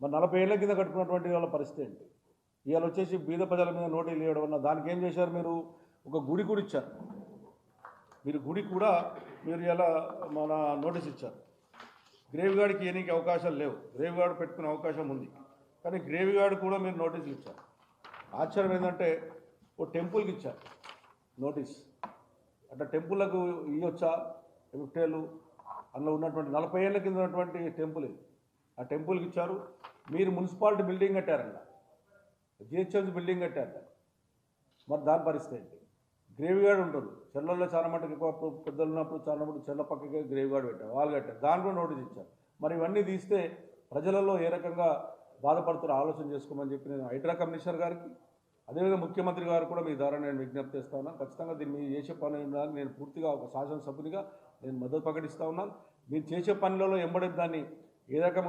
మరి 40 ఏళ్ల కింద కట్టుకున్నటువంటి వాళ్ళ పరిస్థితి ఏంటి? ఇవాళ వచ్చేసి బీద ప్రజల మీద నోటీసులు ఇవ్వడం వల్ల దానికి ఏం చేశారు మీరు? ఒక గుడి కూడా ఇచ్చారు. మీరు గుడి కూడా మీరు ఇలా మన నోటీస్ ఇచ్చారు. గ్రేవ్ గార్డ్కి ఇవ్వడానికి అవకాశాలు లేవు. గ్రేవ్ గార్డ్ పెట్టుకునే అవకాశం ఉంది, కానీ గ్రేవ్ గార్డ్ కూడా మీరు నోటీసులు ఇచ్చారు. ఆశ్చర్యం ఏంటంటే ఓ టెంపుల్కి ఇచ్చారు నోటీస్. అట్లా టెంపుల్లకు ఇవ్వచ్చా? ఎఫ్టేలు అందులో ఉన్నటువంటి 40 ఏళ్ళ కింద ఉన్నటువంటి టెంపుల్ ఇది. ఆ టెంపుల్కి ఇచ్చారు. మీరు మున్సిపాలిటీ బిల్డింగ్ కట్టారంట, జిహెచ్ఎంసీ బిల్డింగ్ కట్టారు. మరి దాని పరిస్థితి ఏంటి? గ్రేవ్ గార్డ్ ఉంటుంది. చెర్లలో చాలా మటుకు ఎక్కువ పెద్దలు ఉన్నప్పుడు చాలా మటుకు చెర్ల పక్కకే గ్రేవ్ గార్డ్ పెట్టారు, వాళ్ళు కట్టారు. దాని కూడా నోటీస్ ఇచ్చారు. మరి ఇవన్నీ తీస్తే ప్రజలలో ఏ రకంగా బాధపడుతారో ఆలోచన చేసుకోమని చెప్పి నేను హైడ్రా కమిషనర్ గారికి, అదేవిధంగా ముఖ్యమంత్రి గారు కూడా మీ ద్వారా నేను విజ్ఞప్తి చేస్తా ఉన్నాను. ఖచ్చితంగా దీన్ని మీరు చేసే పని నేను పూర్తిగా ఒక శాసనసభ్యునిగా నేను మద్దతు ప్రకటిస్తూ ఉన్నాను. మీరు చేసే పనులలో ఎంబడి దాన్ని ఏ రకంగా